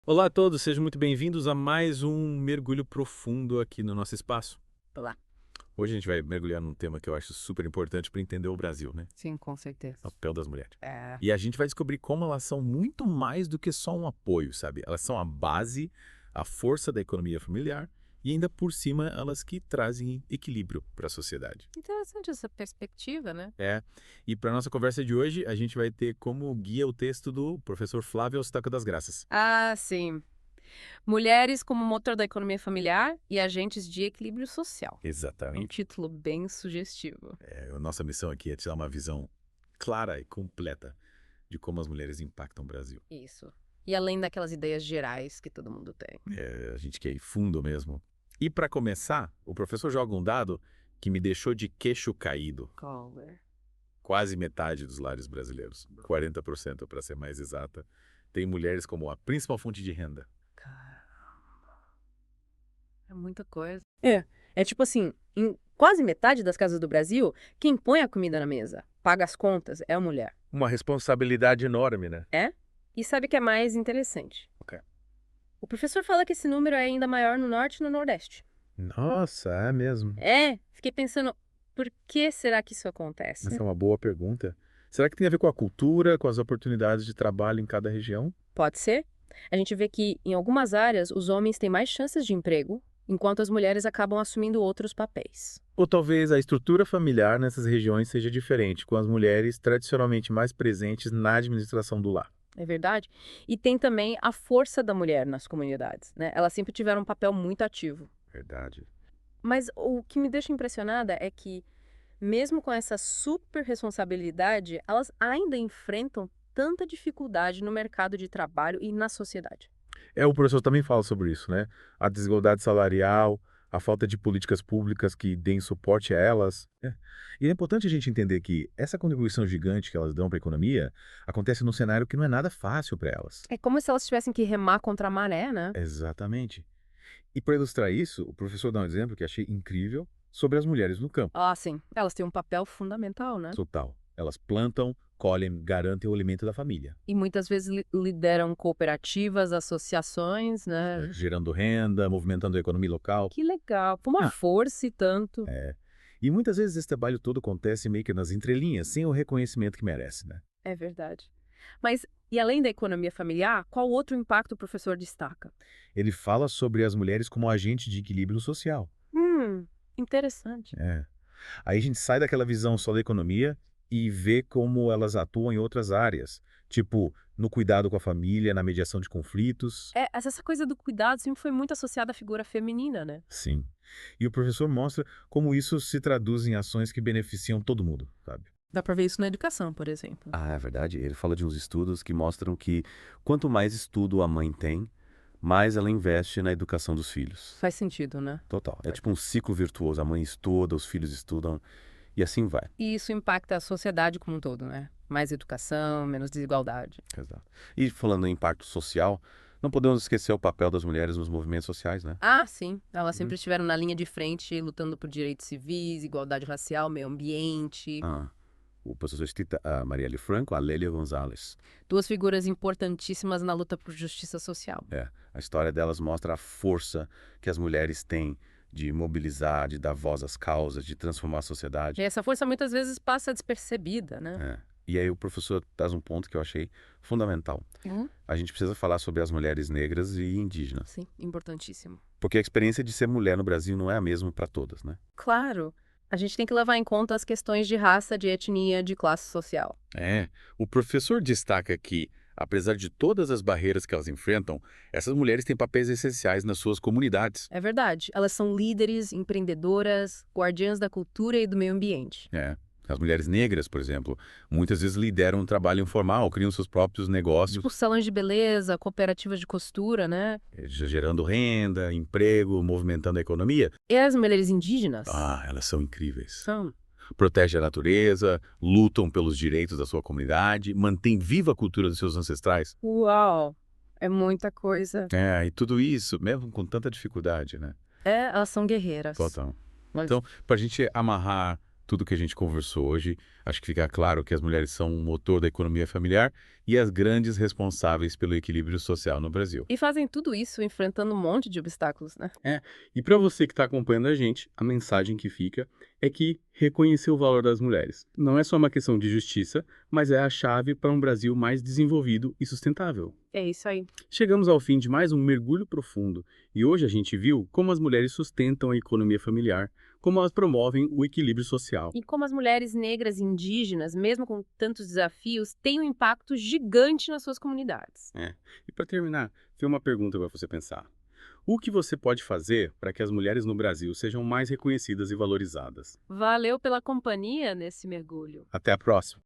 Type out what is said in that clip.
Olá a todos, sejam muito bem-vindos a mais um mergulho profundo aqui no nosso espaço. Olá. Hoje a gente vai mergulhar num tema que eu acho super importante para entender o Brasil, né? Sim, com certeza. O papel das mulheres. É, E a gente vai descobrir como elas são muito mais do que só um apoio, sabe? Elas são a base, a força da economia familiar e ainda por cima elas que trazem equilíbrio para a sociedade. interessante essa perspectiva, né? É, e para nossa conversa de hoje a gente vai ter como guia o texto do professor Flávio Eustáquio das Graças. Ah, sim. Mulheres como motor da economia familiar e agentes de equilíbrio social. Um Exatamente. título bem sugestivo. A nossa missão aqui é te dar uma visão clara e completa de como as mulheres impactam o Brasil. Isso. E além daquelas ideias gerais que todo mundo tem. A gente quer ir fundo mesmo. E para começar, o professor joga um dado que me deixou de queixo caído. Color. Quase metade dos lares brasileiros, 40% para ser mais exata, tem mulheres como a principal fonte de renda. Cara, é muita coisa. É tipo assim, em quase metade das casas do Brasil, quem põe a comida na mesa, paga as contas, é a mulher. Uma responsabilidade enorme, né? É? E sabe o que é mais interessante? Ok. O professor fala que esse número é ainda maior no Norte e no Nordeste. Nossa, é mesmo. Fiquei pensando, por que será que isso acontece? Essa é uma boa pergunta. Será que tem a ver com a cultura, com as oportunidades de trabalho em cada região? Pode ser? A gente vê que, em algumas áreas, os homens têm mais chances de emprego, enquanto as mulheres acabam assumindo outros papéis. Ou talvez a estrutura familiar nessas regiões seja diferente, com as mulheres tradicionalmente mais presentes na administração do lar. É verdade? E tem também a força da mulher nas comunidades, né? Elas sempre tiveram um papel muito ativo. Verdade. Mas o que me deixa impressionada é que, mesmo com essa super responsabilidade, elas ainda enfrentam tanta dificuldade no mercado de trabalho e na sociedade. O professor também fala sobre isso, né? A desigualdade salarial, a falta de políticas públicas que deem suporte a elas. E é importante a gente entender que essa contribuição gigante que elas dão para a economia acontece num cenário que não é nada fácil para elas. É como se elas tivessem que remar contra a maré, né? Exatamente. E para ilustrar isso, o professor dá um exemplo que achei incrível sobre as mulheres no campo. Ah, sim. Elas têm um papel fundamental, né? Total. Elas plantam, colhem, garantem o alimento da família, E muitas vezes lideram cooperativas, associações, né? gerando renda, movimentando a economia local. Que legal. Por uma Ah, força e tanto. é. E muitas vezes esse trabalho todo acontece meio que nas entrelinhas, sem o reconhecimento que merece, né? É verdade. Mas, e além da economia familiar, qual outro impacto o professor destaca? Ele fala sobre as mulheres como agente de equilíbrio social. Hum, interessante. É. Aí a gente sai daquela visão só da economia e vê como elas atuam em outras áreas, tipo no cuidado com a família, na mediação de conflitos. Essa coisa do cuidado sempre foi muito associada à figura feminina, né? Sim. E o professor mostra como isso se traduz em ações que beneficiam todo mundo, sabe? Dá pra ver isso na educação, por exemplo. Ah, é verdade. Ele fala de uns estudos que mostram que quanto mais estudo a mãe tem, mais ela investe na educação dos filhos. Faz sentido, né? Total. É tipo um ciclo virtuoso. A mãe estuda, os filhos estudam e assim vai. E isso impacta a sociedade como um todo, né? Mais educação, menos desigualdade. Exato. E falando em impacto social, não podemos esquecer o papel das mulheres nos movimentos sociais, né? Ah, sim. Elas Uhum. sempre estiveram na linha de frente, lutando por direitos civis, igualdade racial, meio ambiente. Ah, o professor cita a Marielle Franco, a Lélia Gonzalez. Duas figuras importantíssimas na luta por justiça social. A história delas mostra a força que as mulheres têm de mobilizar, de dar voz às causas, de transformar a sociedade. E essa força muitas vezes passa despercebida, né? É. E aí o professor traz um ponto que eu achei fundamental. Uhum. A gente precisa falar sobre as mulheres negras e indígenas. Sim, importantíssimo. Porque a experiência de ser mulher no Brasil não é a mesma para todas, né? Claro, a gente tem que levar em conta as questões de raça, de etnia, de classe social. O professor destaca que, apesar de todas as barreiras que elas enfrentam, essas mulheres têm papéis essenciais nas suas comunidades. É verdade, elas são líderes, empreendedoras, guardiãs da cultura e do meio ambiente. As mulheres negras, por exemplo, muitas vezes lideram o trabalho informal, criam seus próprios negócios, Tipo salões de beleza, cooperativas de costura, né? gerando renda, emprego, movimentando a economia. E as mulheres indígenas? Elas são incríveis. São. Protegem a natureza, lutam pelos direitos da sua comunidade, mantêm viva a cultura dos seus ancestrais. Uau! É muita coisa. E tudo isso, mesmo com tanta dificuldade, né? Elas são guerreiras. Total. Mas- Então, para a gente amarrar tudo que a gente conversou hoje, acho que fica claro que as mulheres são o motor da economia familiar e as grandes responsáveis pelo equilíbrio social no Brasil. E fazem tudo isso enfrentando um monte de obstáculos, né? E para você que está acompanhando a gente, a mensagem que fica é que reconhecer o valor das mulheres não é só uma questão de justiça, mas é a chave para um Brasil mais desenvolvido e sustentável. É isso aí. Chegamos ao fim de mais um mergulho profundo e hoje a gente viu como as mulheres sustentam a economia familiar, como elas promovem o equilíbrio social. E como as mulheres negras e indígenas, mesmo com tantos desafios, têm um impacto gigante nas suas comunidades. E para terminar, tem uma pergunta para você pensar. O que você pode fazer para que as mulheres no Brasil sejam mais reconhecidas e valorizadas? Valeu pela companhia nesse mergulho. Até a próxima!